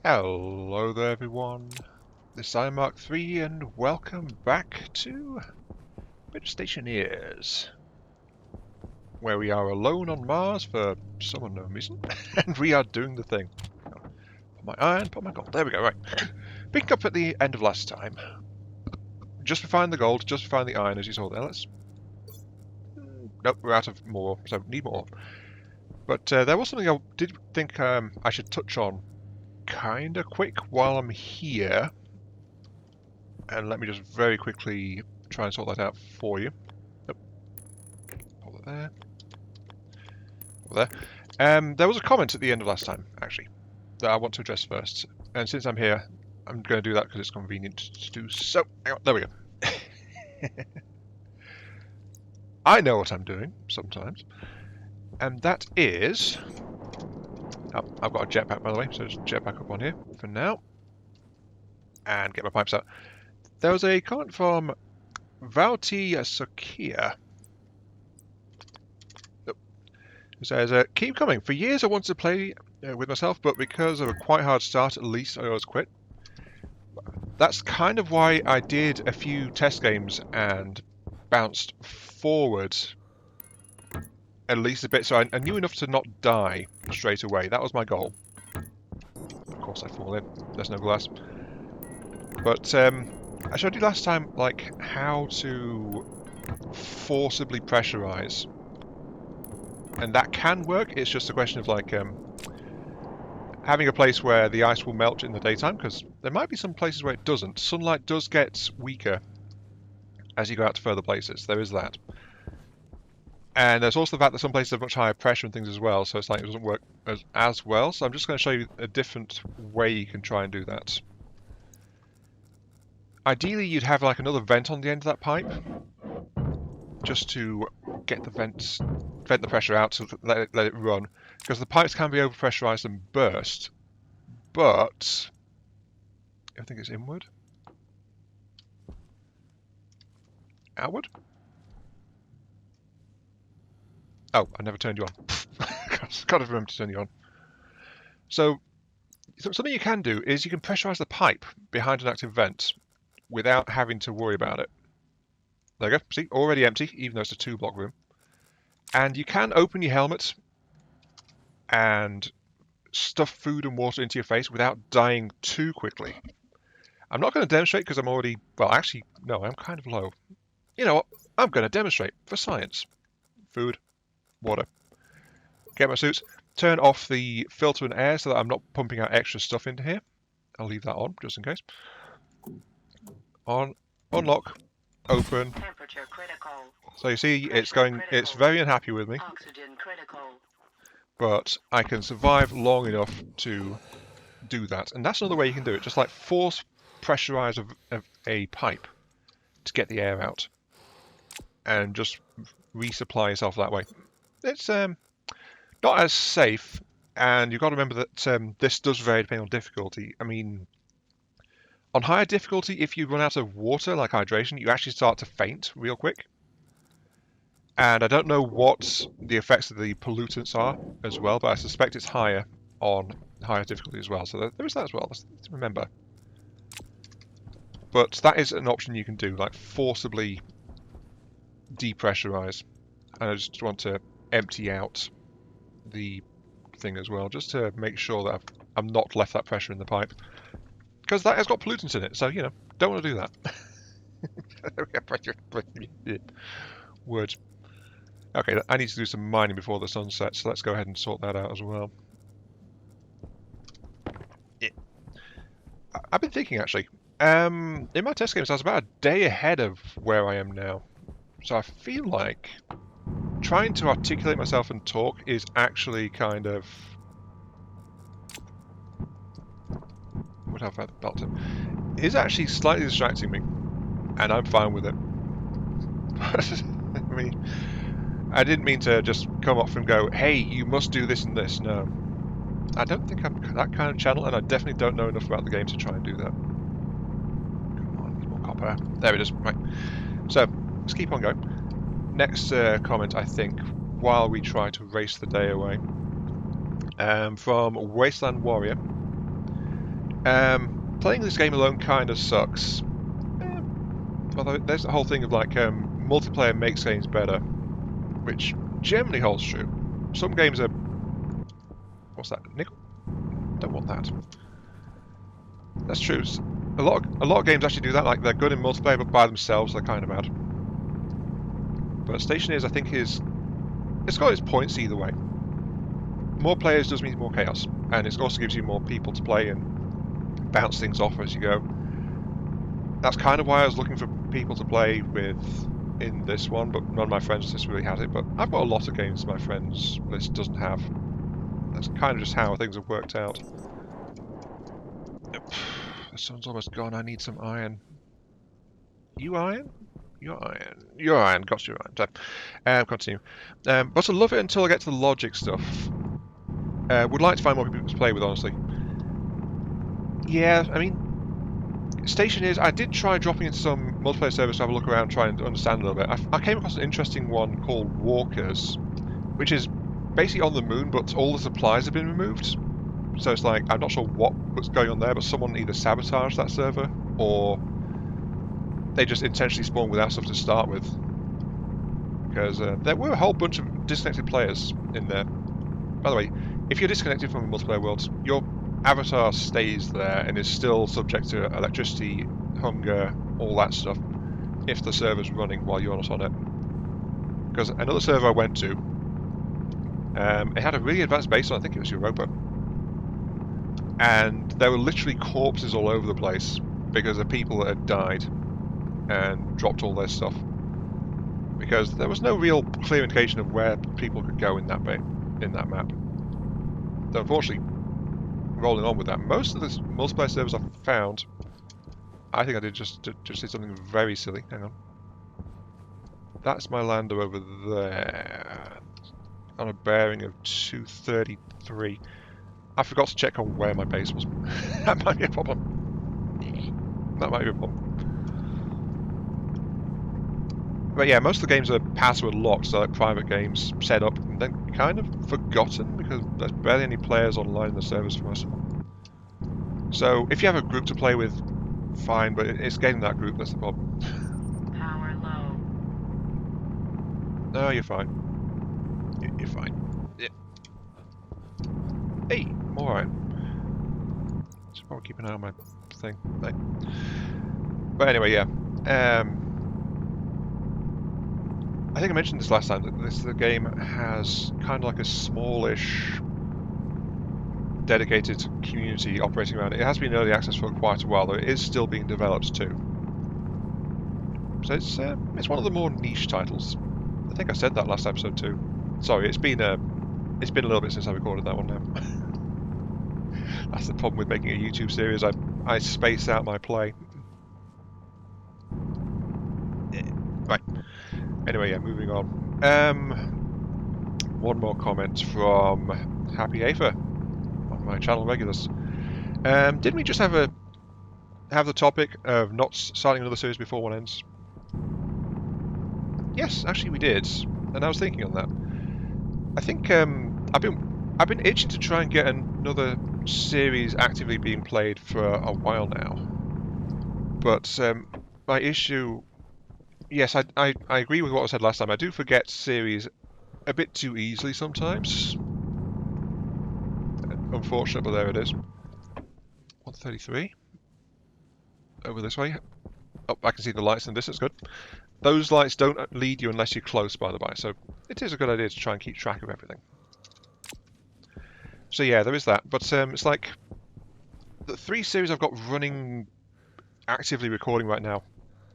Hello there everyone, this is Mark III and welcome back to a bit of Stationeers, where we are alone on Mars for some unknown reason, and we are doing the thing. Put my iron, put my gold, there we go, right. Picked up at the end of last time. Just refined the gold, just refined the iron as you saw there, let's... Nope, we're out of more, so need more. But there was something I did think I should touch on kinda quick while I'm here. And let me just very quickly try and sort that out for you. Oh, hold it there. Hold there. There was a comment at the end of last time, actually, that I want to address first. And since I'm here, I'm going to do that because it's convenient to do so. Hang on, there we go. I know what I'm doing, sometimes. And that is... Oh, I've got a jetpack, by the way, so just jetpack up on here for now. And get my pipes out. There was a comment from Vauti Sakia. It says, keep coming. For years I wanted to play with myself, but because of a quite hard start, at least I always quit. That's kind of why I did a few test games and bounced forward at least a bit, so I knew enough to not die straight away. That was my goal. Of course I fall in. There's no glass. But I showed you last time, like, how to forcibly pressurize. And that can work, it's just a question of, like, having a place where the ice will melt in the daytime, because there might be some places where it doesn't. Sunlight does get weaker as you go out to further places, there is that. And there's also the fact that some places have much higher pressure and things as well, so it's like it doesn't work as well. So I'm just going to show you a different way you can try and do that. Ideally, you'd have like another vent on the end of that pipe, just to get the vent the pressure out to let it run, because the pipes can be overpressurized and burst, but I think it's inward, outward. Oh, I never turned you on. Gotta remember to turn you on. So something you can do is you can pressurize the pipe behind an active vent without having to worry about it. There you go. See, already empty, even though it's a 2-block room. And you can open your helmet and stuff food and water into your face without dying too quickly. I'm not going to demonstrate because I'm already... Well, actually, no, I'm kind of low. You know what? I'm going to demonstrate for science. Food, water. Get my suits. Turn off the filter and air so that I'm not pumping out extra stuff into here. I'll leave that on, just in case. On, unlock, open. Temperature critical. So you see, it's going. Critical. It's very unhappy with me. Oxygen critical. But I can survive long enough to do that, and that's another way you can do it. Just like force pressurize a pipe to get the air out, and just resupply yourself that way. It's not as safe, and you've got to remember that this does vary depending on difficulty. I mean, on higher difficulty, if you run out of water, like hydration, you actually start to faint real quick. And I don't know what the effects of the pollutants are as well, but I suspect it's higher on higher difficulty as well. So there is that as well, let's remember. But that is an option you can do, like forcibly depressurize. And I just want to empty out the thing as well, just to make sure that I'm not left that pressure in the pipe. Because that has got pollutants in it, so, you know, don't want to do that. Words. Okay, I need to do some mining before the sun sets, so let's go ahead and sort that out as well. Yeah. I've been thinking, actually. In my test games, I was about a day ahead of where I am now. So I feel like trying to articulate myself and talk is actually kind of... What have I built in? Is actually slightly distracting me, and I'm fine with it. I mean, I didn't mean to just come off and go, hey, you must do this and this. No. I don't think I'm that kind of channel, and I definitely don't know enough about the game to try and do that. Come on, need more copper. There it is. Right. So, let's keep on going. Next comment, I think, while we try to race the day away. From Wasteland Warrior. Playing this game alone kind of sucks. Although there's the whole thing of like multiplayer makes games better, which generally holds true. Some games are... What's that? Nickel? Don't want that. That's true. A lot of games actually do that. Like they're good in multiplayer, but by themselves they're kind of bad. But Stationeers, I think, it's got its points either way. More players does mean more chaos, and it also gives you more people to play and bounce things off as you go. That's kind of why I was looking for people to play with in this one, but none of my friends list really had it. But I've got a lot of games my friends list doesn't have. That's kind of just how things have worked out. The sun's almost gone. I need some iron. You iron? You're iron. You're iron. Got your iron. So, continue. But I love it until I get to the logic stuff. Would like to find more people to play with, honestly. Yeah, I mean, Stationeers, I did try dropping into some multiplayer servers to have a look around, try and understand a little bit. I came across an interesting one called Walkers, which is basically on the moon, but all the supplies have been removed. So it's like, I'm not sure what's going on there, but someone either sabotaged that server, or they just intentionally spawned without stuff to start with. Because there were a whole bunch of disconnected players in there. By the way, if you're disconnected from the multiplayer world, your avatar stays there and is still subject to electricity, hunger, all that stuff, if the server's running while you're not on it. Because another server I went to, it had a really advanced base on, I think it was Europa, and there were literally corpses all over the place because of people that had died and dropped all their stuff. Because there was no real clear indication of where people could go in that map. So unfortunately, rolling on with that, most of the multiplayer servers I've found, I think I did just did something very silly. Hang on. That's my lander over there, on a bearing of 233. I forgot to check on where my base was. That might be a problem. That might be a problem. But yeah, most of the games are password locked, so like private games set up and then kind of forgotten because there's barely any players online in the servers for most of them. So if you have a group to play with, fine, but it's getting that group that's the problem. Power low. No, you're fine. You're fine. Yeah. Hey, more iron. Should probably keep an eye on my thing. Right. But anyway, yeah. I think I mentioned this last time, that the game has kind of like a smallish dedicated community operating around it. It has been early access for quite a while, though it is still being developed too. So it's one of the more niche titles. I think I said that last episode too. Sorry, it's been a little bit since I recorded that one now. That's the problem with making a YouTube series. I space out my play. Right. Anyway, yeah, moving on. One more comment from Happy Afer on my channel regulars. Didn't we just have the topic of not starting another series before one ends? Yes, actually we did, and I was thinking on that. I think I've been itching to try and get another series actively being played for a while now. But my issue, yes, I agree with what I said last time. I do forget series a bit too easily sometimes. Unfortunate, but there it is. 133. Over this way. Oh, I can see the lights in the distance. Good. Those lights don't lead you unless you're close, by the by. So it is a good idea to try and keep track of everything. So yeah, there is that. But it's like the 3 series I've got running, actively recording right now,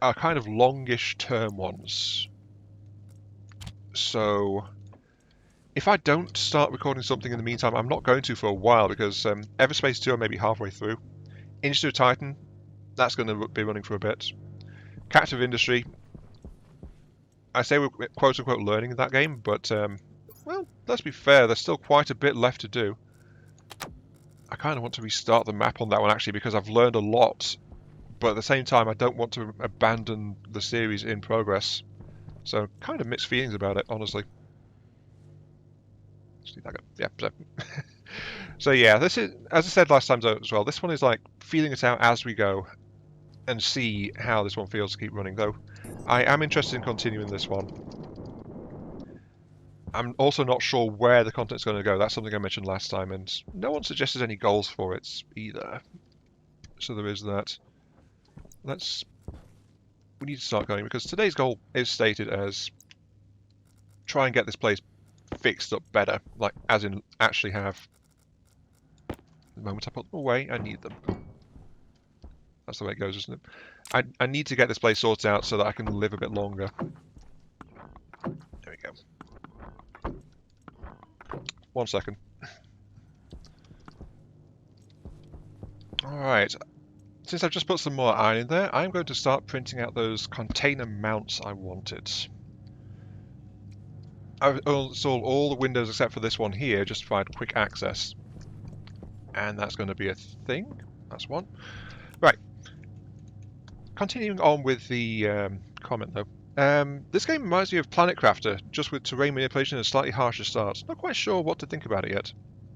are kind of longish term ones. So if I don't start recording something in the meantime, I'm not going to for a while because Everspace 2 I may be halfway through. Into Titan, that's going to be running for a bit. Captive Industry, I say we're quote-unquote learning in that game, but, well, let's be fair, there's still quite a bit left to do. I kind of want to restart the map on that one, actually, because I've learned a lot, but at the same time, I don't want to abandon the series in progress. So, kind of mixed feelings about it, honestly. Yeah, so So yeah, this is, as I said last time as well, this one is like feeling it out as we go and see how this one feels to keep running, though I am interested in continuing this one. I'm also not sure where the content's going to go. That's something I mentioned last time, and no one suggested any goals for it either. So there is that. We need to start going, because today's goal is stated as try and get this place fixed up better, like as in actually have. The moment I put them away, I need them. That's the way it goes, isn't it? I need to get this place sorted out so that I can live a bit longer. There we go. 1 second. Alright. Since I've just put some more iron in there, I'm going to start printing out those container mounts I wanted. I've installed all the windows except for this one here, just to provide quick access. And that's going to be a thing. That's one. Right. Continuing on with the comment, though. This game reminds me of Planet Crafter, just with terrain manipulation and a slightly harsher start. Not quite sure what to think about it yet.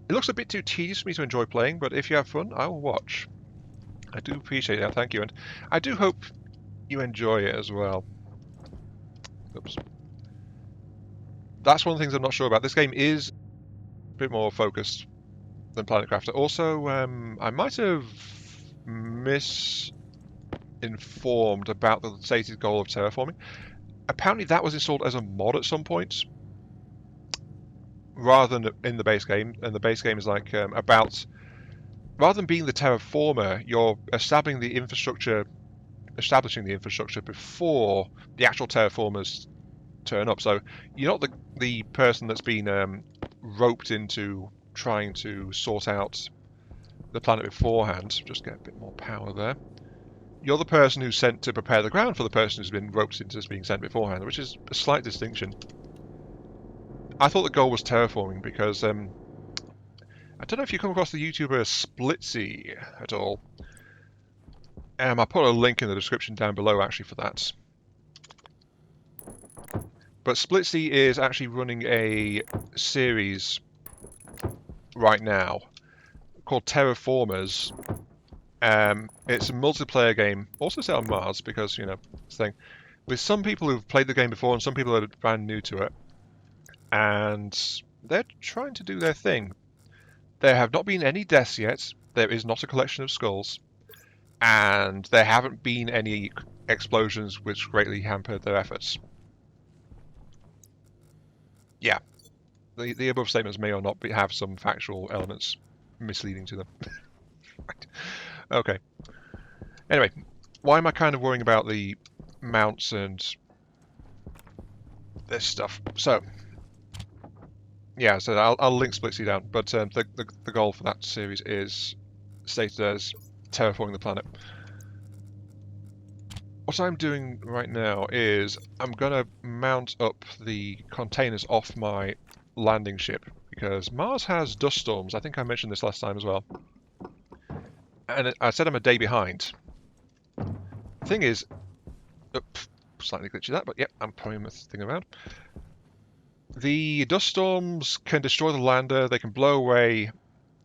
It looks a bit too tedious for me to enjoy playing, but if you have fun, I will watch. I do appreciate that, thank you, and I do hope you enjoy it as well. Oops. That's one of the things I'm not sure about. This game is a bit more focused than Planet Crafter. Also, I might have misinformed about the stated goal of terraforming. Apparently that was installed as a mod at some point, rather than in the base game, and the base game is like about... Rather than being the terraformer, you're establishing the infrastructure before the actual terraformers turn up. So you're not the person that's been roped into trying to sort out the planet beforehand. Just get a bit more power there. You're the person who's sent to prepare the ground for the person who's been roped into being sent beforehand, which is a slight distinction. I thought the goal was terraforming because I don't know if you come across the YouTuber Splitsie at all. I'll put a link in the description down below actually for that. But Splitsie is actually running a series right now called Terraformers. It's a multiplayer game, also set on Mars because, you know, this thing, with some people who've played the game before and some people that are brand new to it. And they're trying to do their thing. There have not been any deaths yet. There is not a collection of skulls. And there haven't been any explosions which greatly hampered their efforts. Yeah. The above statements may or not have some factual elements misleading to them. Right. Okay. Anyway, why am I kind of worrying about the mounts and this stuff? So, yeah, so I'll link Splitsie down, but the goal for that series is stated as terraforming the planet. What I'm doing right now is I'm going to mount up the containers off my landing ship, because Mars has dust storms. I think I mentioned this last time as well. And I said I'm a day behind. The thing is, slightly glitchy that, but yep, I'm probably messing around. The dust storms can destroy the lander, they can blow away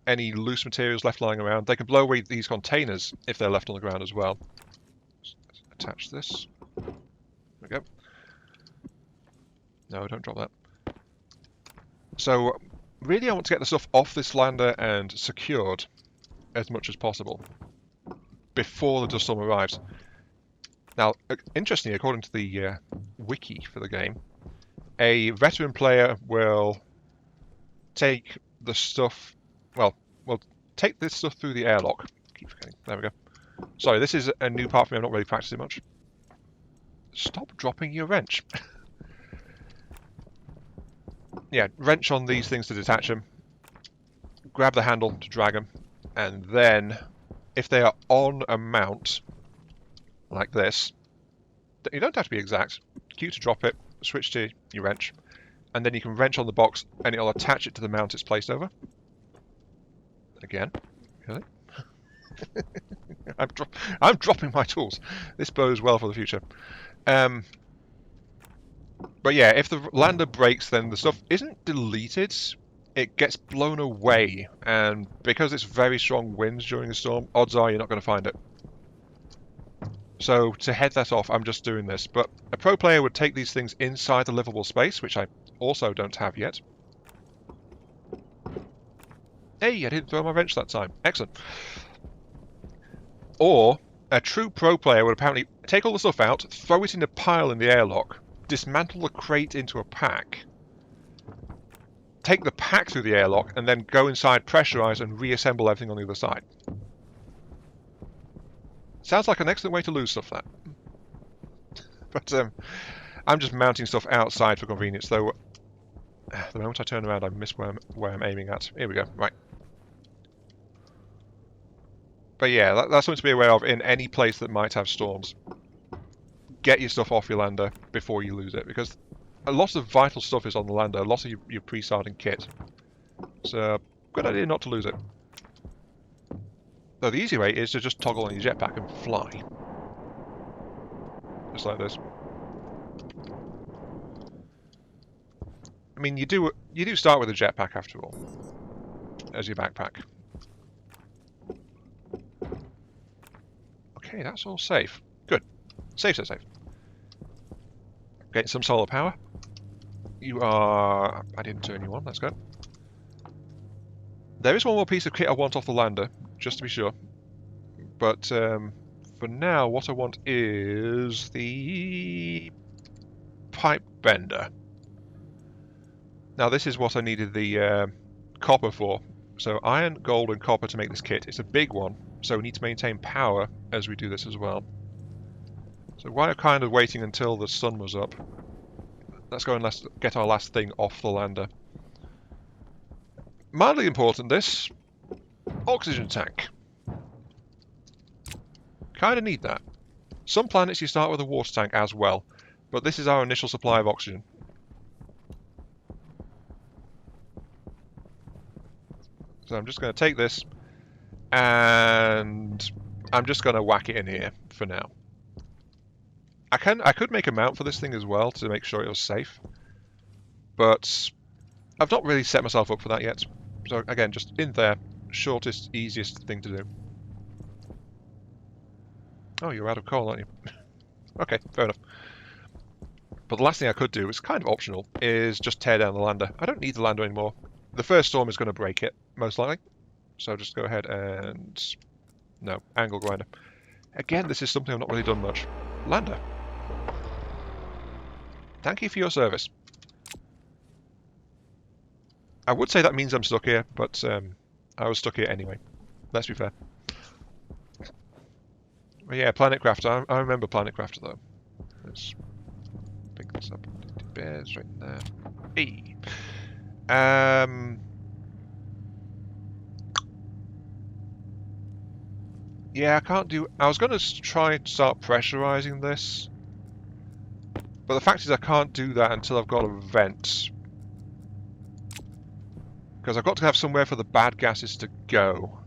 any loose materials left lying around, they can blow away these containers if they're left on the ground as well. Let's attach this. There we go. No, don't drop that. So, really I want to get the stuff off this lander and secured as much as possible before the dust storm arrives. Now, interestingly, according to the wiki for the game, a veteran player will take the stuff, well, we'll take this stuff through the airlock. Keep forgetting. There we go. Sorry, this is a new part for me. I'm not really practicing much. Stop dropping your wrench. Yeah, wrench on these things to detach them. Grab the handle to drag them. And then, if they are on a mount, like this, you don't have to be exact. Q to drop it, switch to your wrench, and then you can wrench on the box and it'll attach it to the mount it's placed over. Again. Really? I'm dropping my tools. This bodes well for the future. But yeah, if the lander breaks, then the stuff isn't deleted. it gets blown away, and because it's very strong winds during a storm, odds are you're not going to find it. So to head that off, I'm just doing this. But a pro player would take these things inside the livable space, which I also don't have yet. Hey, I didn't throw my wrench that time. Excellent. Or a true pro player would apparently take all the stuff out, throw it in a pile in the airlock, dismantle the crate into a pack, take the pack through the airlock, and then go inside, pressurize, and reassemble everything on the other side. Sounds like an excellent way to lose stuff, that. But I'm just mounting stuff outside for convenience, though. The moment I turn around, I miss where I'm aiming at. Here we go. Right. But yeah, that's something to be aware of in any place that might have storms. Get your stuff off your lander before you lose it, because a lot of vital stuff is on the lander, a lot of your pre-starting kit. So, good idea not to lose it. Though the easy way is to just toggle on your jetpack and fly. Just like this. I mean, you do start with a jetpack after all, as your backpack. Okay, that's all safe. Good. Safe, so safe. Getting some solar power. You are... I didn't turn you on, that's good. There is one more piece of kit I want off the lander, just to be sure. But for now, what I want is the pipe bender. Now, this is what I needed the copper for. So iron, gold, and copper to make this kit. It's a big one, so we need to maintain power as we do this as well. So while I'm kind of waiting until the sun was up, let's go and get our last thing off the lander. Mildly important, this oxygen tank. Kind of need that. Some planets you start with a water tank as well, but this is our initial supply of oxygen. So I'm just going to take this, and I'm just going to whack it in here for now. I could make a mount for this thing as well to make sure it was safe, but I've not really set myself up for that yet. So again, just in there, shortest, easiest thing to do. Oh, you're out of coal, aren't you? Okay, fair enough. But the last thing I could do, it's kind of optional, is just tear down the lander. I don't need the lander anymore. The first storm is going to break it, most likely. So just go ahead and... No, angle grinder. Again, this is something I've not really done much. Lander. Thank you for your service. I would say that means I'm stuck here, but I was stuck here anyway. Let's be fair. But yeah, Planet Crafter. I remember Planet Crafter though. Let's pick this up. Bears right there. Hey. Yeah, I can't do... I was going to try and start pressurizing this. But the fact is I can't do that until I've got a vent. Because I've got to have somewhere for the bad gases to go.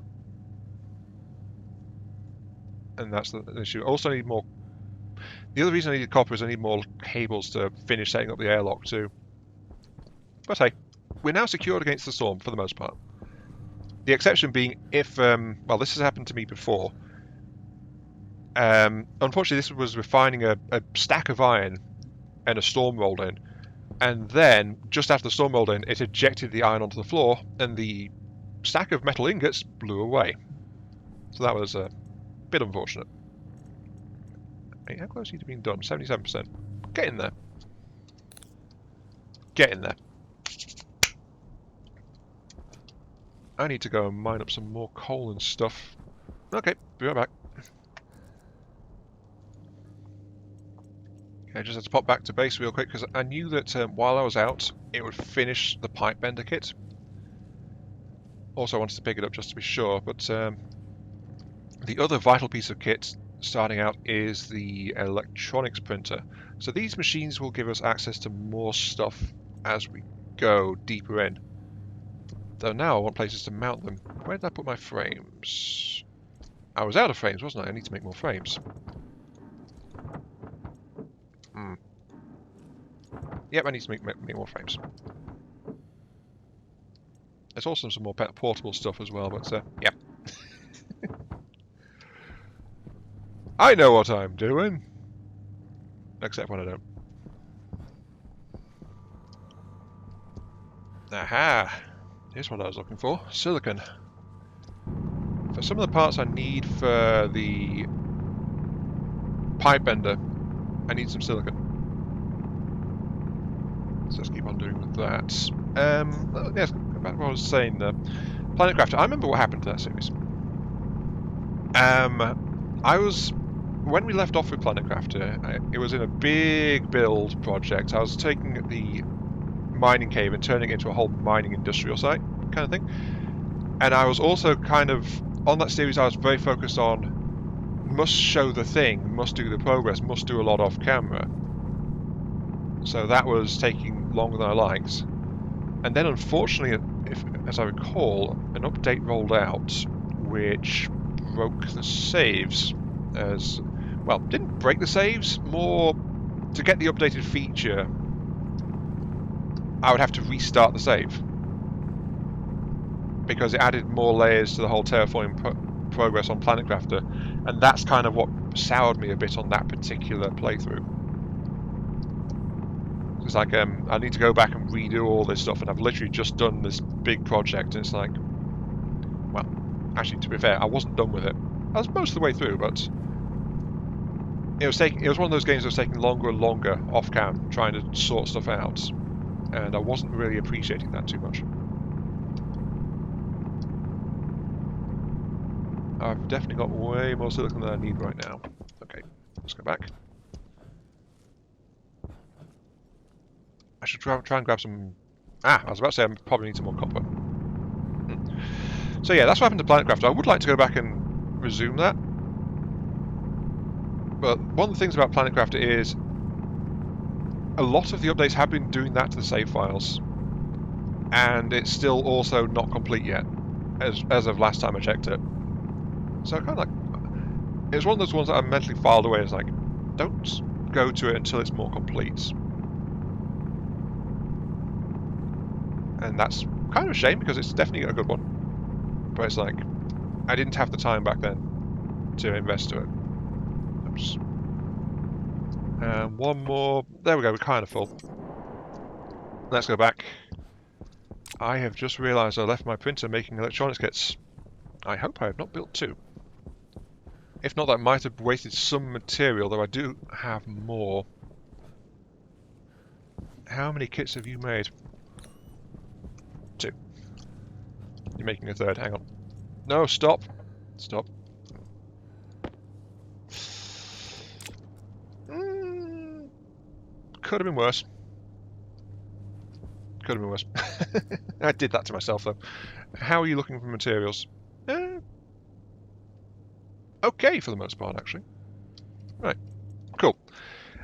And that's the issue. Also, I need more... The other reason I need copper is I need more cables to finish setting up the airlock too. But hey, we're now secured against the storm for the most part. The exception being if... well, this has happened to me before. Unfortunately, this was refining a stack of iron and a storm rolled in. And then, just after the storm rolled in, it ejected the iron onto the floor, and the stack of metal ingots blew away. So that was a bit unfortunate. Hey, how close are you to being done? 77%. Get in there. Get in there. I need to go and mine up some more coal and stuff. Okay, be right back. I just had to pop back to base real quick because I knew that while I was out, it would finish the pipe bender kit. Also, I wanted to pick it up just to be sure, but the other vital piece of kit starting out is the electronics printer. So these machines will give us access to more stuff as we go deeper in. Though now I want places to mount them. Where did I put my frames? I was out of frames, wasn't I? I need to make more frames. Yep, I need to make more frames. There's also some more portable stuff as well, but yeah. I know what I'm doing. Except when I don't. Aha! Here's what I was looking for. Silicon. For some of the parts I need for the pipe bender, I need some silicon. So let's keep on doing with that. Yes, back to what I was saying. Planet Crafter. I remember what happened to that series. When we left off with Planet Crafter, it was in a big build project. I was taking the mining cave and turning it into a whole mining industrial site kind of thing. And I was also kind of, on that series, I was very focused on must show the thing, must do the progress, must do a lot off camera. So that was taking longer than I liked. And then unfortunately, as I recall, an update rolled out which broke the saves. As well, didn't break the saves, more to get the updated feature, I would have to restart the save. Because it added more layers to the whole terraforming progress on Planet Crafter, and that's kind of what soured me a bit on that particular playthrough. It's like I need to go back and redo all this stuff, and I've literally just done this big project, and it's like, well, actually, to be fair, I wasn't done with it. I was most of the way through, but it was one of those games that was taking longer and longer off cam, trying to sort stuff out, and I wasn't really appreciating that too much. I've definitely got way more silicon than I need right now. Okay, let's go back. I should try and grab some... I was about to say I probably need some more copper. So yeah, that's what happened to Planet Crafter. I would like to go back and resume that. But one of the things about Planet Crafter is a lot of the updates have been doing that to the save files. And it's still also not complete yet, as of last time I checked it. So I kind of like... It was one of those ones that I mentally filed away as like, don't go to it until it's more complete. And that's kind of a shame because it's definitely a good one. But it's like, I didn't have the time back then to invest to it. Oops. One more. There we go, we're kind of full. Let's go back. I have just realised I left my printer making electronics kits. I hope I have not built two. If not, that might have wasted some material, though I do have more. How many kits have you made? Two. You're making a third, hang on. No, stop. Stop. Could have been worse. Could have been worse. I did that to myself, though. How are you looking for materials? Okay, for the most part, actually. Right. Cool.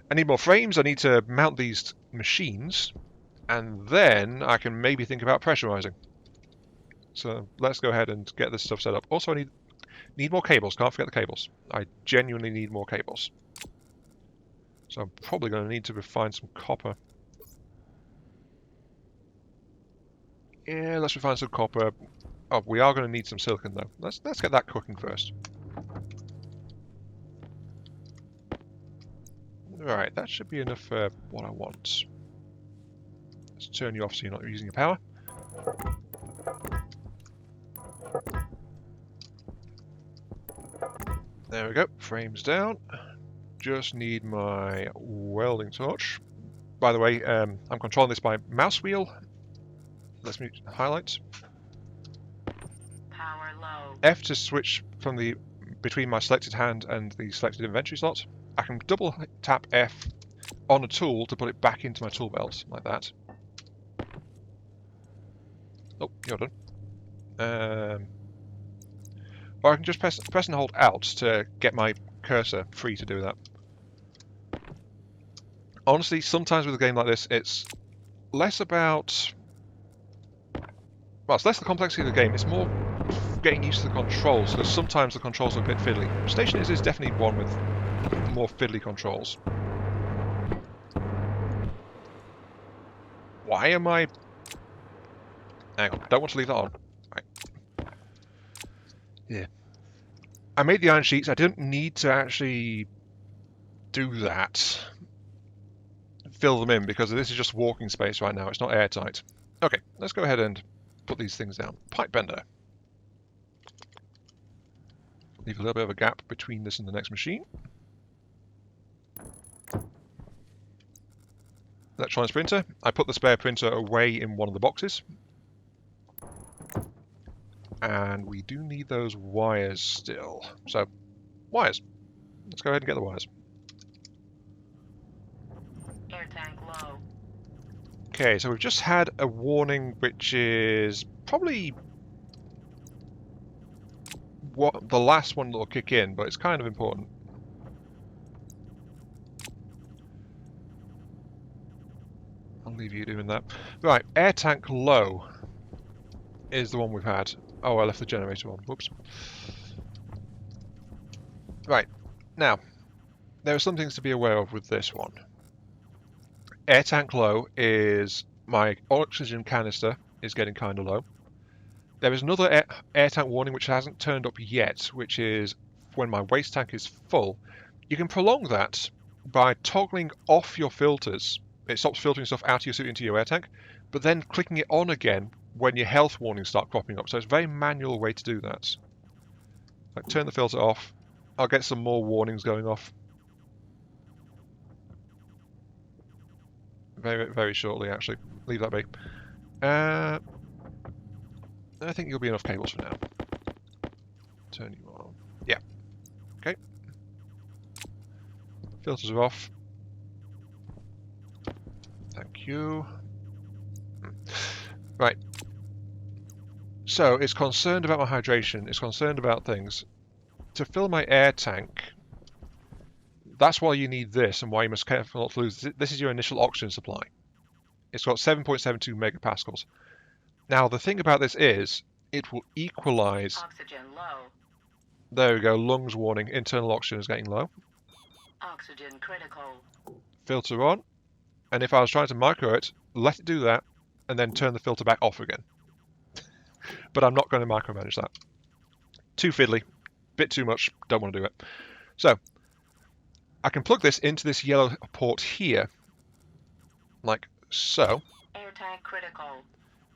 I need more frames. I need to mount these machines. And then I can maybe think about pressurizing. So let's go ahead and get this stuff set up. Also, I need more cables. Can't forget the cables. I genuinely need more cables. So I'm probably going to need to refine some copper. Yeah, let's refine some copper. Oh, we are going to need some silicon, though. Let's get that cooking first. Right, that should be enough for what I want. Let's turn you off so you're not using your power. There we go, frames down. Just need my welding torch. By the way, I'm controlling this by mouse wheel. Let's mute highlights. Power low. F to switch from between my selected hand and the selected inventory slot. I can double tap F on a tool to put it back into my tool belt, like that. Oh, you're done. Or I can just press and hold Alt to get my cursor free to do that. Honestly, sometimes with a game like this, it's less about... Well, it's less the complexity of the game, it's more getting used to the controls, because sometimes the controls are a bit fiddly. Stationeers is definitely one with more fiddly controls. Why am I Hang on, don't want to leave that on. Right. Yeah. I made the iron sheets. I didn't need to actually do that. Fill them in, because this is just walking space right now. It's not airtight. Okay, let's go ahead and put these things down. Pipe bender. Leave a little bit of a gap between this and the next machine. Electronics printer. I put the spare printer away in one of the boxes. And we do need those wires still. So, wires. Let's go ahead and get the wires. Air tank low. Okay, so we've just had a warning which is probably what the last one that will kick in, but it's kind of important. I'll leave you doing that. Right, air tank low is the one we've had. Oh, I left the generator on. Whoops. Right, now, there are some things to be aware of with this one. Air tank low is my oxygen canister is getting kind of low. There is another air tank warning which hasn't turned up yet, which is when my waste tank is full. You can prolong that by toggling off your filters. It stops filtering stuff out of your suit into your air tank, but then clicking it on again when your health warnings start cropping up. So it's a very manual way to do that. Like, turn the filter off. I'll get some more warnings going off very, very shortly, actually. Leave that be. I think you'll be enough cables for now. Turn you on. Yeah. Okay. Filters are off. Thank you. Right. So it's concerned about my hydration. It's concerned about things. To fill my air tank, that's why you need this and why you must be careful not to lose. This is your initial oxygen supply. It's got 7.72 megapascals. Now, the thing about this is, it will equalize. Oxygen low. There we go, lungs warning, internal oxygen is getting low. Oxygen critical. Filter on. And if I was trying to micro it, let it do that, and then turn the filter back off again. But I'm not going to micromanage that. Too fiddly. Bit too much. Don't want to do it. So, I can plug this into this yellow port here. Like so. Air tank critical.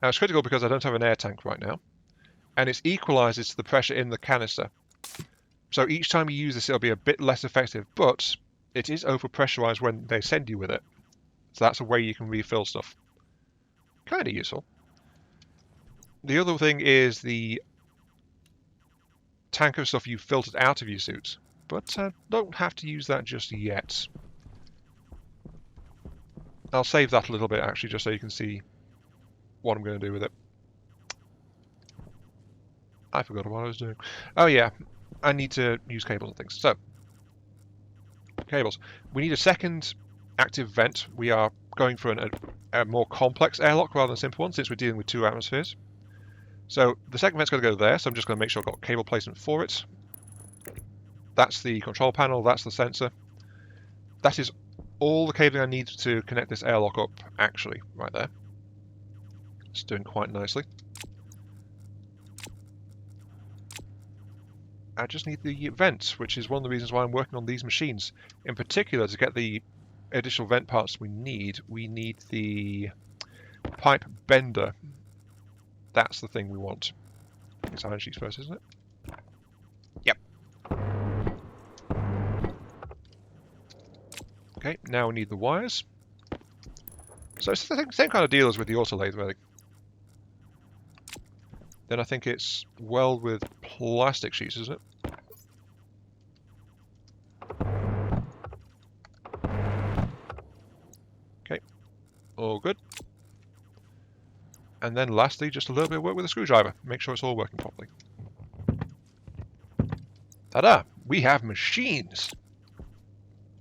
Now it's critical because I don't have an air tank right now. And it equalizes to the pressure in the canister. So each time you use this, it'll be a bit less effective, but it is overpressurized when they send you with it. So that's a way you can refill stuff. Kind of useful. The other thing is the tank of stuff you filtered out of your suit, but don't have to use that just yet. I'll save that a little bit, actually, just so you can see what I'm going to do with it. I forgot what I was doing. Oh yeah, I need to use cables and things. So, cables. We need a second active vent. We are going for a more complex airlock rather than a simple one, since we're dealing with 2 atmospheres. So the second vent's going to go there, so I'm just going to make sure I've got cable placement for it. That's the control panel, that's the sensor. That is all the cabling I need to connect this airlock up, actually, right there. It's doing quite nicely. I just need the vent, which is one of the reasons why I'm working on these machines. In particular, to get the additional vent parts we need the pipe bender. That's the thing we want. It's iron sheets first, isn't it? Yep. Okay, now we need the wires. So it's the same kind of deal as with the auto lathe, really. Then I think it's weld with plastic sheets, isn't it? Okay, all good. And then lastly, just a little bit of work with a screwdriver. Make sure it's all working properly. Ta-da! We have machines!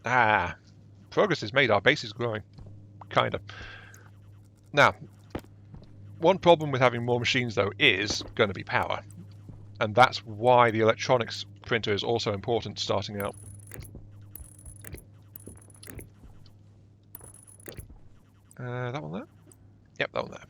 Ah, progress is made. Our base is growing. Kind of. Now, one problem with having more machines, though, is going to be power. And that's why the electronics printer is also important starting out. That one there? Yep, that one there.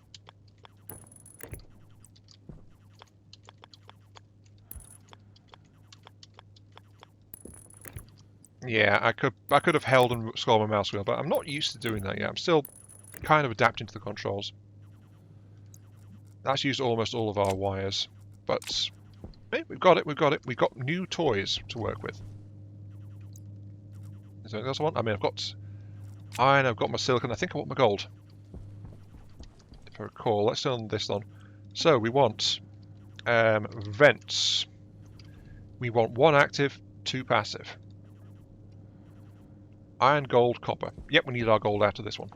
Yeah, I could have held and scrolled my mouse wheel, but I'm not used to doing that yet. I'm still kind of adapting to the controls. That's used almost all of our wires, but hey, we've got it. We've got new toys to work with. Is there anything else I want? I mean, I've got iron, I've got my silicon. I think I want my gold. If I recall, let's turn this on. So we want vents. We want 1 active, 2 passive. Iron, gold, copper. Yep, we need our gold out of this one.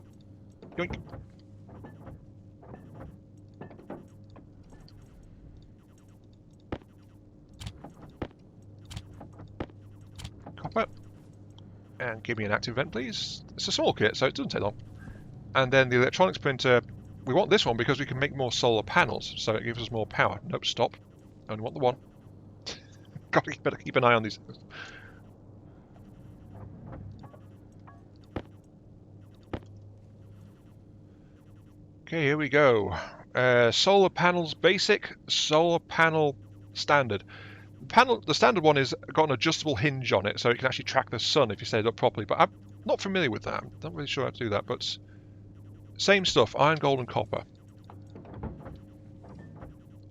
Yoink. Copper. And give me an active vent, please. It's a small kit, so it doesn't take long. And then the electronics printer, we want this one because we can make more solar panels, so it gives us more power. Nope, stop. Only want the one. Better keep an eye on these. Okay, here we go. Solar panels basic, solar panel standard. The standard one is got an adjustable hinge on it, so it can actually track the sun if you set it up properly. But I'm not familiar with that. I'm not really sure how to do that. But same stuff: iron, gold, and copper.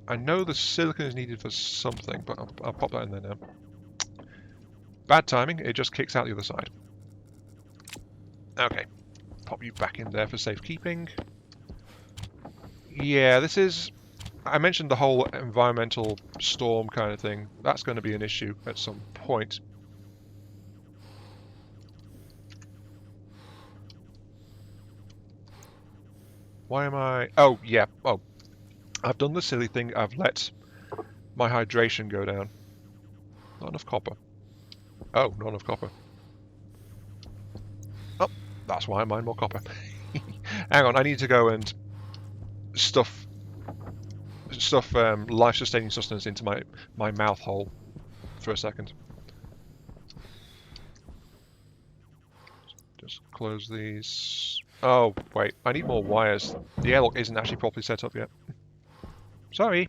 I know the silicon is needed for something, but I'll pop that in there now. Bad timing. It just kicks out the other side. Okay, pop you back in there for safekeeping. Yeah, this is... I mentioned the whole environmental storm kind of thing. That's going to be an issue at some point. Why am I... Oh, yeah. Oh, I've done the silly thing. I've let my hydration go down. Not enough copper. Oh, not enough copper. Oh, that's why I mine more copper. Hang on, I need to go and stuff life-sustaining sustenance into my mouth hole for a second. Just close these. Oh, wait, I need more wires. The airlock isn't actually properly set up yet. Sorry.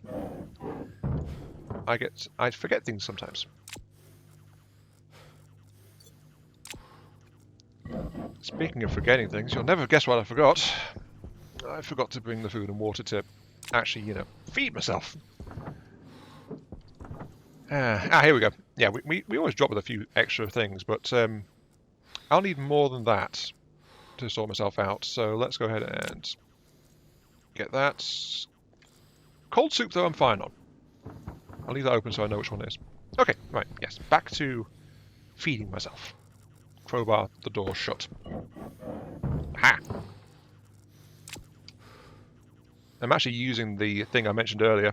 I forget things sometimes. Speaking of forgetting things, you'll never guess what I forgot. I forgot to bring the food and water to actually, you know, feed myself. Here we go. Yeah, we always drop with a few extra things, but I'll need more than that to sort myself out. So let's go ahead and get that. Cold soup, though, I'm fine on. I'll leave that open so I know which one it is. Okay, right, yes. Back to feeding myself. Crowbar the door shut. Ha! I'm actually using the thing I mentioned earlier.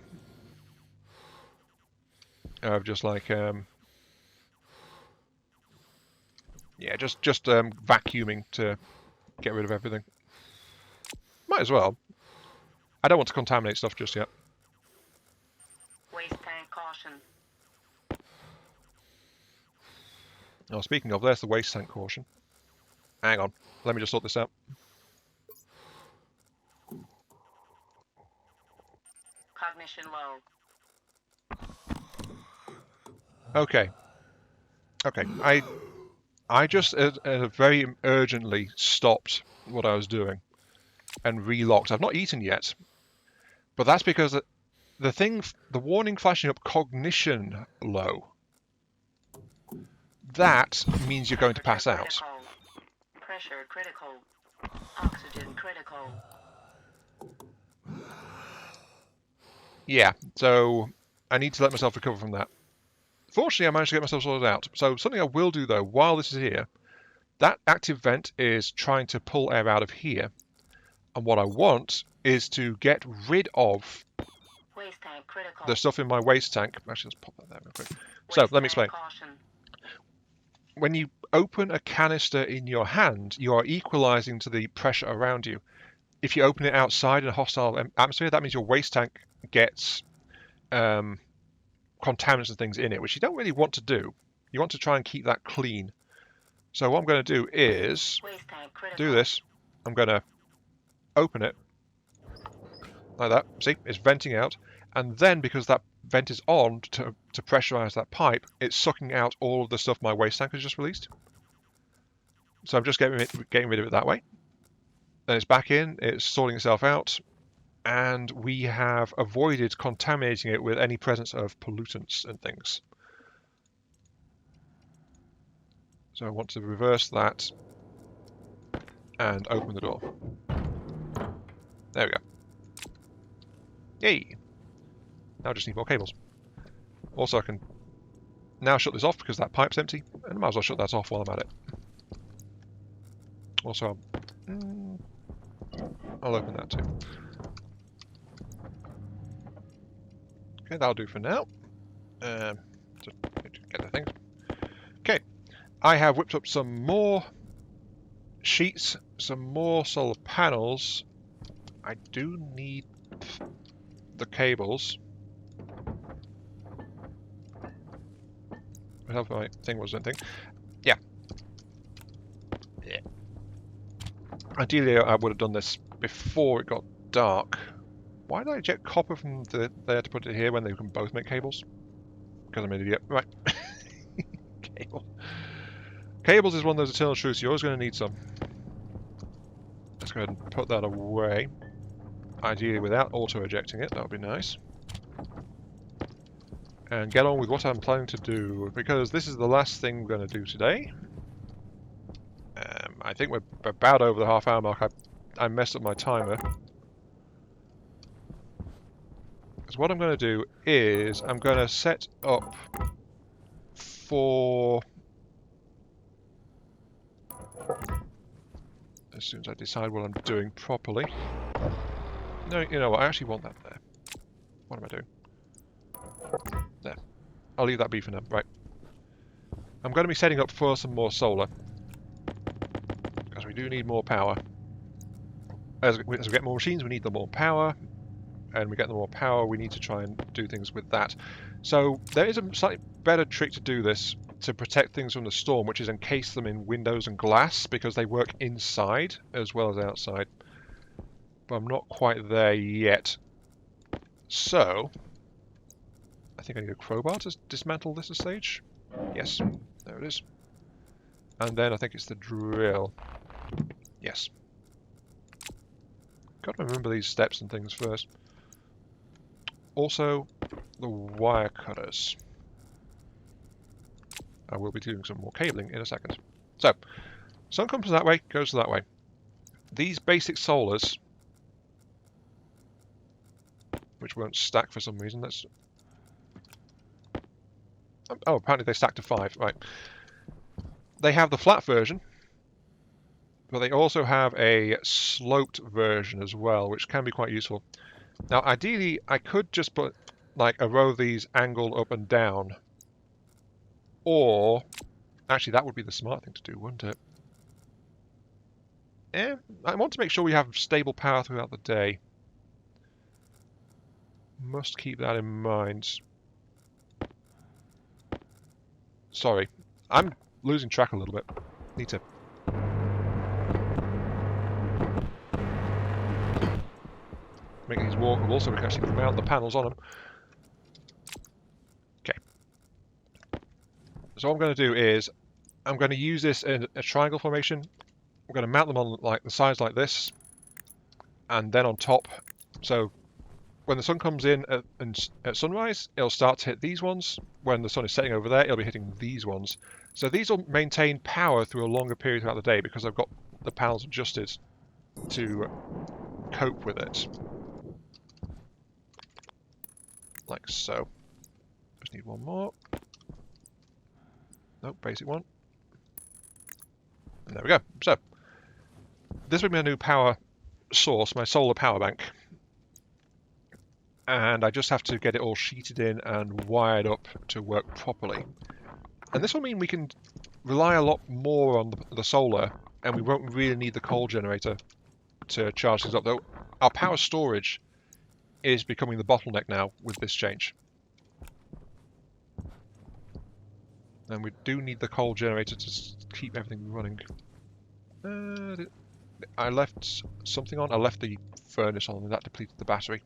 Of just like, yeah, just vacuuming to get rid of everything. Might as well. I don't want to contaminate stuff just yet. Waste tank caution. Oh, speaking of, there's the waste tank caution. Hang on, let me just sort this out. Cognition low. Okay. Okay, I just very urgently stopped what I was doing and relocked. I've not eaten yet, but that's because the warning flashing up cognition low. That means you're going to pass out. Pressure critical. Oxygen critical. Yeah, so I need to let myself recover from that. Fortunately, I managed to get myself sorted out. So something I will do, though, while this is here, that active vent is trying to pull air out of here. And what I want is to get rid of Waste tank critical. the stuff in my waste tank. Actually, let's pop that there real quick. So, let me explain. Caution. When you open a canister in your hand, you are equalizing to the pressure around you. If you open it outside in a hostile atmosphere, that means your waste tank gets contaminants and things in it, which you don't really want to do. You want to try and keep that clean. So what I'm going to do is do this. I'm going to open it like that. See, it's venting out. And then because that vent is on to pressurize that pipe, it's sucking out all of the stuff my waste tank has just released. So I'm just getting rid of it that way. Then it's back in, it's sorting itself out, and we have avoided contaminating it with any presence of pollutants and things. So I want to reverse that and open the door. There we go. Yay! Now I just need more cables. Also, I can now shut this off because that pipe's empty, and I might as well shut that off while I'm at it. Also, I'll open that too. Okay, that'll do for now. Just get the thing. Okay, I have whipped up some more sheets, some more solar panels. I do need the cables. I hope my thing was anything. Yeah. Ideally, I would have done this before it got dark. Why did I get copper from there to put it here when they can both make cables? Because I'm an idiot. Right. Cable. Cables is one of those eternal truths. You're always going to need some. Let's go ahead and put that away. Ideally without auto-ejecting it. That would be nice. And get on with what I'm planning to do, because this is the last thing we're going to do today. I think we're about over the half-hour mark. I messed up my timer. Because what I'm going to do is I'm going to set up for... as soon as I decide what I'm doing properly. No, you know what? I actually want that there. What am I doing? There. I'll leave that be for now. Right. I'm going to be setting up for some more solar. Because we do need more power. As we get more machines, we need the more power. And we get the more power, we need to try and do things with that. So there is a slightly better trick to do this to protect things from the storm, which is encase them in windows and glass, because they work inside as well as outside. But I'm not quite there yet. So I think I need a crowbar to dismantle this stage. Yes, there it is. And then I think it's the drill. Yes. Got to remember these steps and things first. Also, the wire cutters. I will be doing some more cabling in a second. So, sun comes that way, goes that way. These basic solars, which won't stack for some reason, that's... oh, apparently they stack to 5, right. They have the flat version, but they also have a sloped version as well, which can be quite useful. Now, ideally, I could just put like a row of these angled up and down, or actually, that would be the smart thing to do, wouldn't it? I want to make sure we have stable power throughout the day. Must keep that in mind. Sorry, I'm losing track a little bit. Need to... make these walkable so we can actually mount the panels on them. Okay. So what I'm going to do is, I'm going to use this in a triangle formation. I'm going to mount them on like the sides like this, and then on top. So when the sun comes in at sunrise, it'll start to hit these ones. When the sun is setting over there, it'll be hitting these ones. So these will maintain power through a longer period throughout the day because I've got the panels adjusted to cope with it. Like so. Just need one more. Nope, basic one. And there we go. So, this will be my new power source, my solar power bank. And I just have to get it all sheeted in and wired up to work properly. And this will mean we can rely a lot more on the solar, and we won't really need the coal generator to charge things up. Though our power storage is becoming the bottleneck now with this change. And we do need the coal generator to keep everything running. I left something on. I left the furnace on, and that depleted the battery.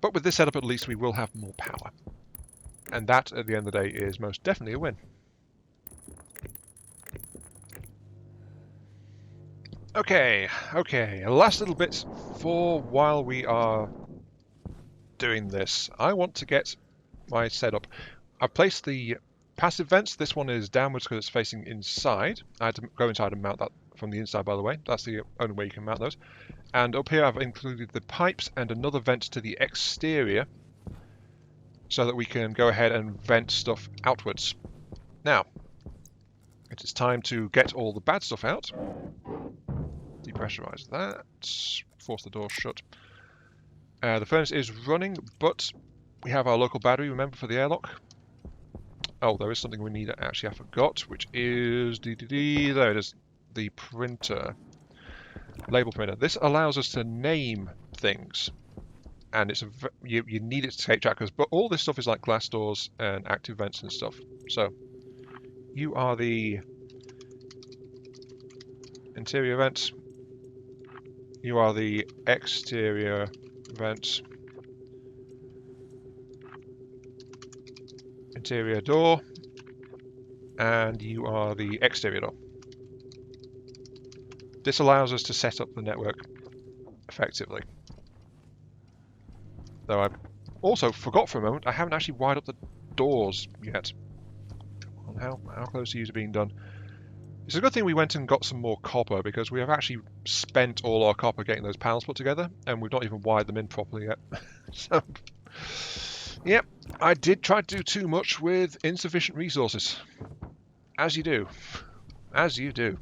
But with this setup, at least we will have more power. And that, at the end of the day, is most definitely a win. Okay, last little bit for while we are doing this. I want to get my setup. I've placed the passive vents. This one is downwards because it's facing inside. I had to go inside and mount that from the inside, by the way. That's the only way you can mount those. And up here I've included the pipes and another vent to the exterior so that we can go ahead and vent stuff outwards. Now, it is time to get all the bad stuff out. Depressurize that. Force the door shut. The furnace is running, but we have our local battery, remember, for the airlock. Oh, there is something we need. Actually, I forgot, which is... there it is. The printer. Label printer. This allows us to name things. And it's you need it to take trackers, but all this stuff is like glass doors and active vents and stuff. So, you are the interior vents. You are the exterior vents. Interior door. And you are the exterior door. This allows us to set up the network effectively. Though I also forgot for a moment, I haven't actually wired up the doors yet. How close are you to being done? It's a good thing we went and got some more copper, because we have actually spent all our copper getting those panels put together, and we've not even wired them in properly yet. So, yep, I did try to do too much with insufficient resources. As you do. As you do.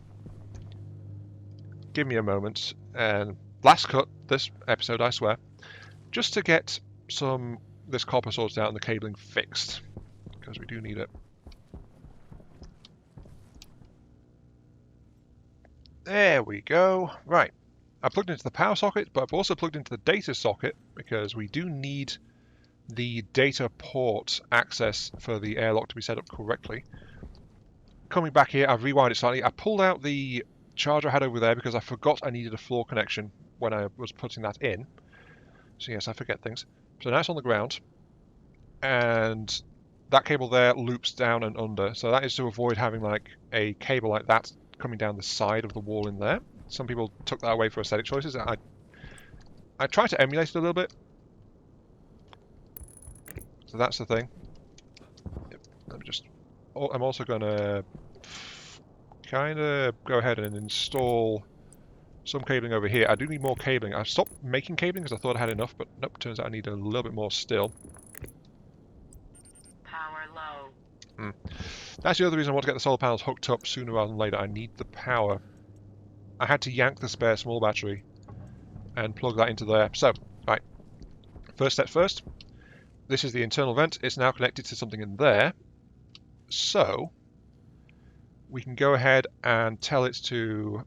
Give me a moment, and last cut this episode, I swear, just to get this copper sorted out and the cabling fixed, because we do need it. There we go. Right. I plugged into the power socket, but I've also plugged into the data socket because we do need the data port access for the airlock to be set up correctly. Coming back here, I've rewired it slightly. I pulled out the charger I had over there because I forgot I needed a floor connection when I was putting that in. So yes, I forget things. So now it's on the ground. And that cable there loops down and under. So that is to avoid having like a cable like that coming down the side of the wall in there. Some people took that away for aesthetic choices. I try to emulate it a little bit. So that's the thing. Let me just... I'm also going to kind of go ahead and install some cabling over here. I do need more cabling. I stopped making cabling because I thought I had enough, but nope, turns out I need a little bit more still. Power low. That's the other reason I want to get the solar panels hooked up sooner rather than later. I need the power. I had to yank the spare small battery and plug that into there. So, right. First steps first. This is the internal vent. It's now connected to something in there. So, we can go ahead and tell it to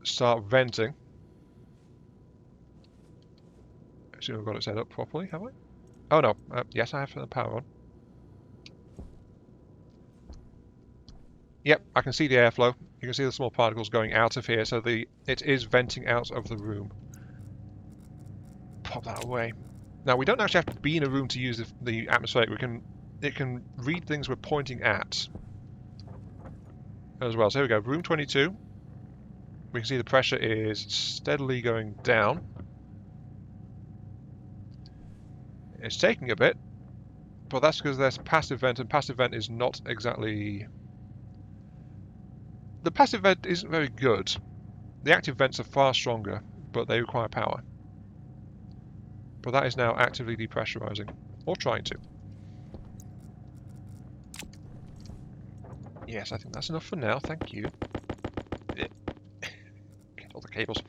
start venting. Assume I've got it set up properly, have I? Oh no, yes, I have the power on. Yep, I can see the airflow. You can see the small particles going out of here, so it is venting out of the room. Pop that away. Now, we don't actually have to be in a room to use the atmospheric. It can read things we're pointing at as well. So here we go, room 22. We can see the pressure is steadily going down. It's taking a bit, but that's because there's passive vent, and passive vent is not exactly... The passive vent isn't very good. The active vents are far stronger, but they require power. But that is now actively depressurizing, or trying to. Yes, I think that's enough for now, thank you. Get all the cables.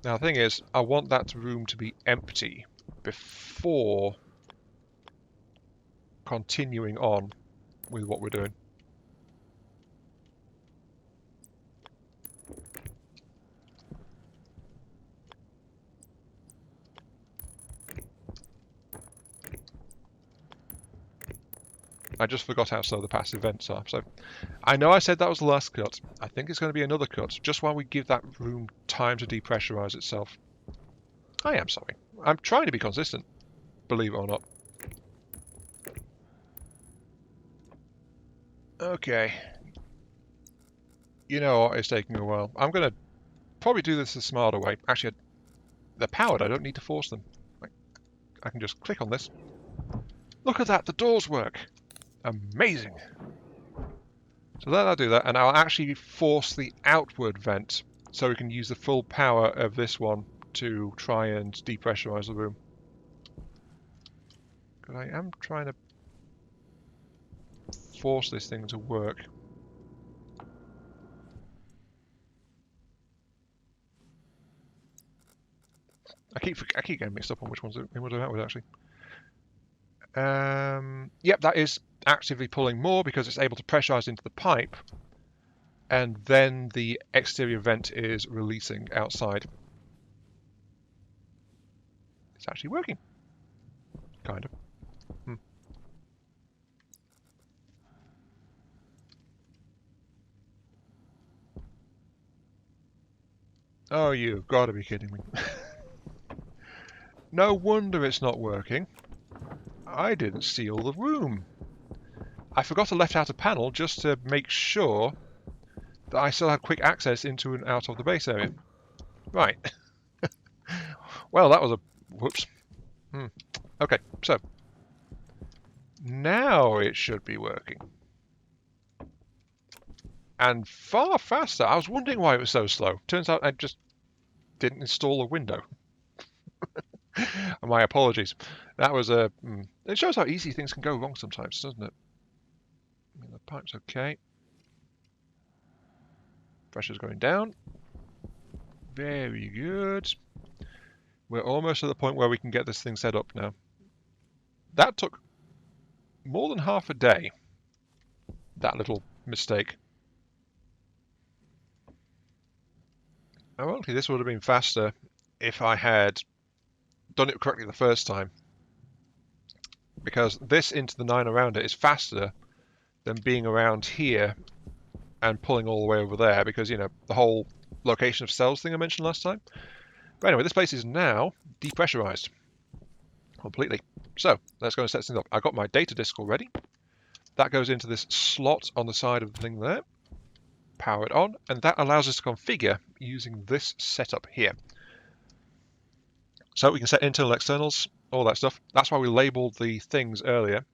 Now the thing is, I want that room to be empty before continuing on with what we're doing. I just forgot how slow the passive vents are. So I know I said that was the last cut. I think it's going to be another cut, just while we give that room time to depressurize itself. I am sorry. I'm trying to be consistent, believe it or not. Okay. You know what? It's taking a while. I'm going to probably do this the smarter way. Actually, they're powered. I don't need to force them. I can just click on this. Look at that. The doors work. Amazing. So then I'll do that, and I'll actually force the outward vent so we can use the full power of this one to try and depressurize the room. Because I am trying to force this thing to work. I keep getting mixed up on which one's outward actually. Yep, that is actively pulling more because it's able to pressurize into the pipe, and then the exterior vent is releasing outside. It's actually working. Kind of. Oh, you've got to be kidding me. No wonder it's not working. I didn't seal the room. I forgot to left out a panel just to make sure that I still had quick access into and out of the base area. Right. Well, that was a... whoops. Okay, so... now it should be working. And far faster. I was wondering why it was so slow. Turns out I just didn't install a window. My apologies. That was a... it shows how easy things can go wrong sometimes, doesn't it? I mean, the pipe's okay. Pressure's going down. Very good. We're almost at the point where we can get this thing set up now. That took more than half a day. That little mistake. Ironically, this would have been faster if I had done it correctly the first time. Because this into the 9 around it is faster than being around here and pulling all the way over there, because, you know, the whole location of cells thing I mentioned last time. But anyway, this place is now depressurized completely. So let's go and set things up. I've got my data disk already. That goes into this slot on the side of the thing there. Power it on, and that allows us to configure using this setup here. So we can set internal, externals, all that stuff. That's why we labeled the things earlier.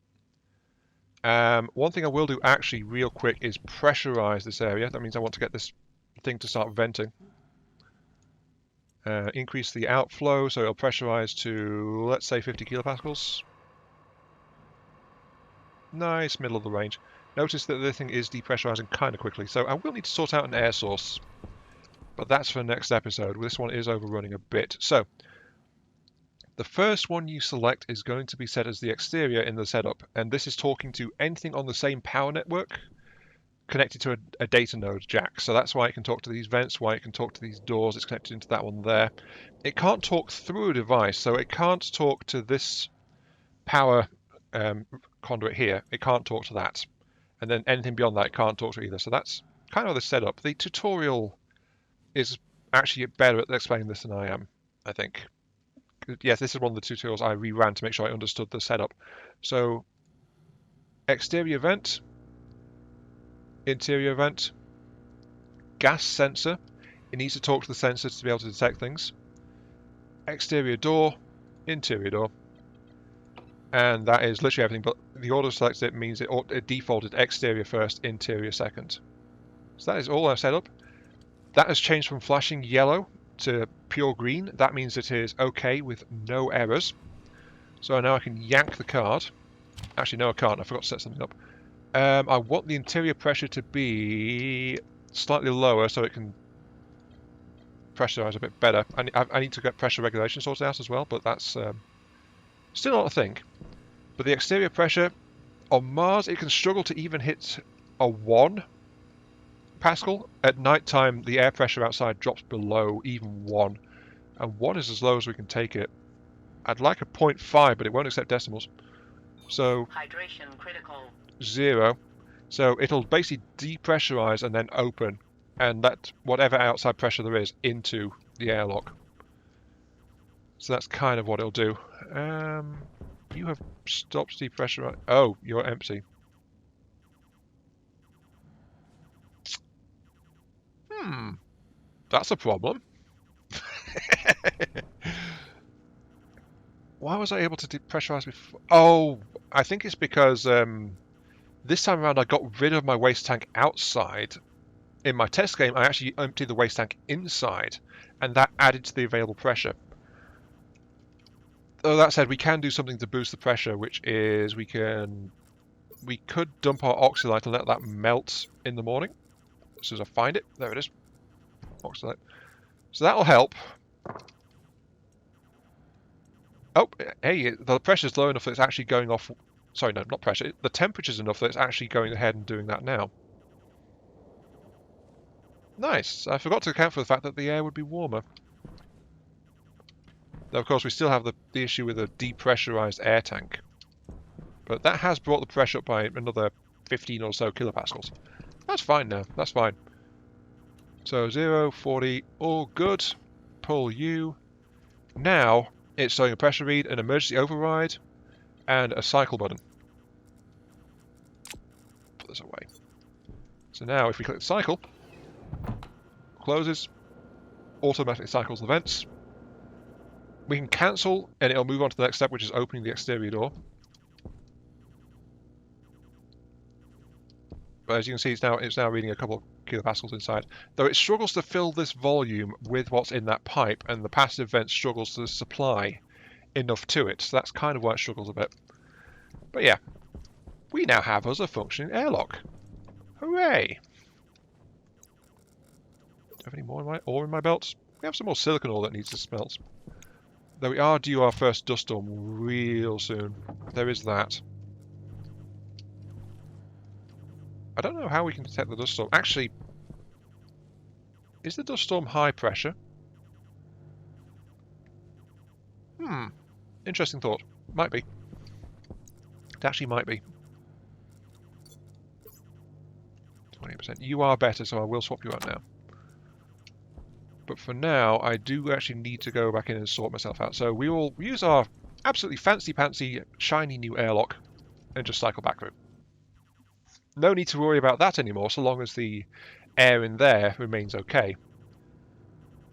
One thing I will do actually real quick is pressurize this area. That means I want to get this thing to start venting. Increase the outflow, so it'll pressurize to, let's say, 50 kilopascals. Nice, middle of the range. Notice that the thing is depressurizing kind of quickly, so I will need to sort out an air source. But that's for next episode. This one is overrunning a bit. So, the first one you select is going to be set as the exterior in the setup, and this is talking to anything on the same power network connected to a data node jack. So that's why it can talk to these vents, why it can talk to these doors. It's connected into that one there. It can't talk through a device, so it can't talk to this power conduit here. It can't talk to that. And then anything beyond that it can't talk to either. So that's kind of the setup. The tutorial is actually better at explaining this than I am, I think. Yes, this is one of the tutorials I reran to make sure I understood the setup. So, exterior vent, interior vent, gas sensor. It needs to talk to the sensor to be able to detect things. Exterior door, interior door. And that is literally everything, but the order selected means it defaulted exterior first, interior second. So that is all I've set up. That has changed from flashing yellow to pure green. That means it is okay with no errors. So now I can yank the card. Actually, no, I can't. I forgot to set something up. I want the interior pressure to be slightly lower so it can pressurize a bit better. I need to get pressure regulation sorted out as well, but that's still not a thing. But the exterior pressure on Mars, it can struggle to even hit a 1 Pascal. At night time, the air pressure outside drops below even 1. And 1 is as low as we can take it. I'd like a 0.5, but it won't accept decimals. So Hydration critical. 0. So it'll basically depressurize and then open, and let whatever outside pressure there is into the airlock. So that's kind of what it'll do. You have stopped depressurizing. Oh, you're empty. That's a problem. Why was I able to depressurize before? Oh, I think it's because this time around I got rid of my waste tank outside. In my test game, I actually emptied the waste tank inside, and that added to the available pressure. Though that said, we can do something to boost the pressure, which is we could dump our oxylite and let that melt in the morning. As soon as I find it, there it is, oxylite. So that'll help. Oh, hey, the pressure's low enough that it's actually going off. Sorry, no, not pressure. The temperature's enough that it's actually going ahead and doing that now. Nice. I forgot to account for the fact that the air would be warmer. Though, of course, we still have the issue with a depressurized air tank. But that has brought the pressure up by another 15 or so kilopascals. That's fine now. That's fine. So 0, 40, all good. Pull U. Now it's showing a pressure read, an emergency override, and a cycle button. Put this away. So now if we click the cycle, closes, automatically cycles the vents. We can cancel and it'll move on to the next step, which is opening the exterior door. But as you can see, it's now reading a couple of kilopascals inside. Though it struggles to fill this volume with what's in that pipe, and the passive vent struggles to supply enough to it. So that's kind of why it struggles a bit. But yeah, we now have us a functioning airlock. Hooray! Do I have any more in my ore in my belts? We have some more silicon ore that needs to smelt. Though we are due our first dust storm real soon. There is that. I don't know how we can detect the dust storm. Actually, is the dust storm high pressure? Interesting thought. Might be. It actually might be. 20%. You are better, so I will swap you out now. But for now, I do actually need to go back in and sort myself out. So we will use our absolutely fancy-pantsy, shiny new airlock and just cycle back through. No need to worry about that anymore, so long as the air in there remains okay.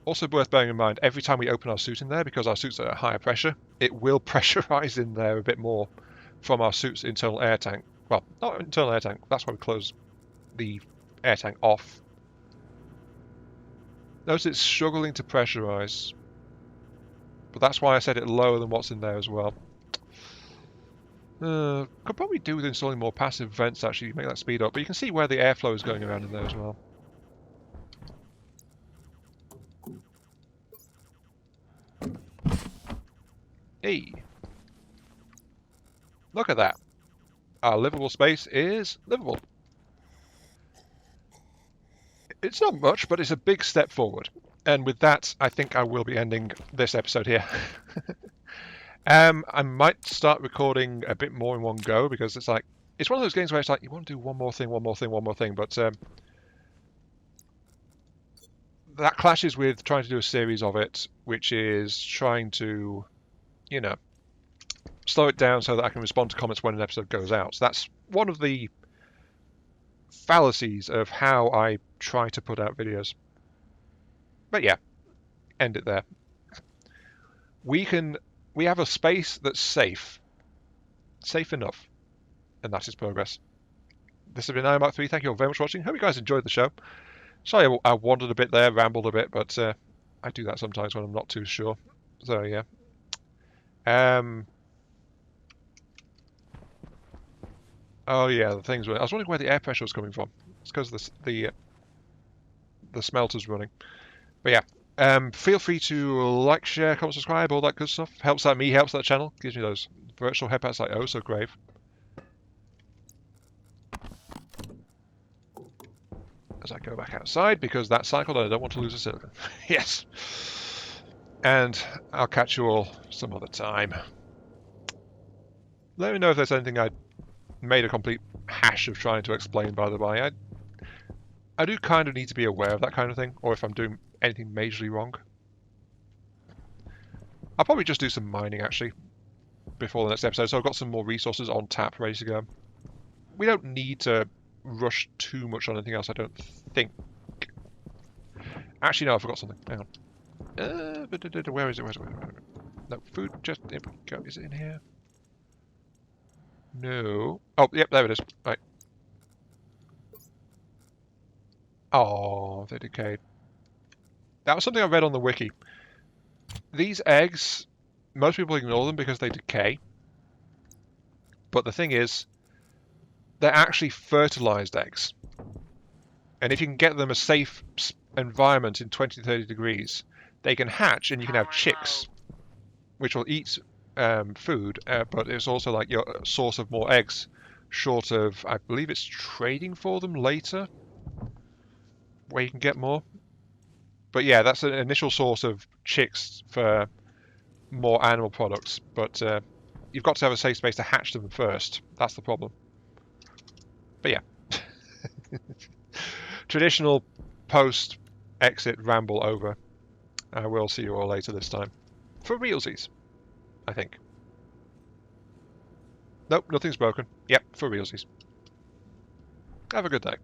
Also worth bearing in mind, every time we open our suit in there, because our suits are at higher pressure, it will pressurize in there a bit more from our suit's internal air tank. Well, not internal air tank, that's why we close the air tank off. Notice it's struggling to pressurize, but that's why I set it lower than what's in there as well. Could probably do with installing more passive vents to actually make that speed up, but you can see where the airflow is going around in there as well. Hey! Look at that! Our livable space is livable. It's not much, but it's a big step forward. And with that, I think I will be ending this episode here. I might start recording a bit more in one go, because it's like, it's one of those games where it's like, you want to do one more thing, but that clashes with trying to do a series of it, which is trying to, you know, slow it down so that I can respond to comments when an episode goes out. So that's one of the fallacies of how I try to put out videos. But yeah, end it there. We have a space that's safe enough, and that is progress. This has been Iron Mark 3. Thank you all very much for watching. Hope you guys enjoyed the show. Sorry I wandered a bit there, rambled a bit, but I do that sometimes when I'm not too sure. So yeah. Oh yeah, the things. I was wondering where the air pressure was coming from. It's because the smelter's running. But yeah, feel free to like, share, comment, subscribe, all that good stuff. Helps out me, helps that channel. Gives me those virtual headpats like oh so grave. As I go back outside, because that cycled and I don't want to lose a silicon. Yes. And I'll catch you all some other time. Let me know if there's anything I made a complete hash of trying to explain, by the way. I do kind of need to be aware of that kind of thing, or if I'm doing anything majorly wrong. I'll probably just do some mining, actually, before the next episode, so I've got some more resources on tap ready to go. We don't need to rush too much on anything else, I don't think. Actually, no, I forgot something. Hang on. Where is it? Where is it? No, food, just, there we go. Is it in here? No. Oh, yep, there it is. Right. Oh, they decayed. That was something I read on the wiki. These eggs, most people ignore them because they decay. But the thing is, they're actually fertilized eggs. And if you can get them a safe environment in 20 to 30 degrees, they can hatch and you can have chicks, which will eat food, but it's also like your source of more eggs, short of, I believe it's trading for them later, where you can get more. But yeah, that's an initial source of chicks for more animal products, but you've got to have a safe space to hatch them first. That's the problem. But yeah. Traditional post-exit ramble over. I will see you all later this time. For realsies, I think. Nope, nothing's broken. Yep, for realsies. Have a good day.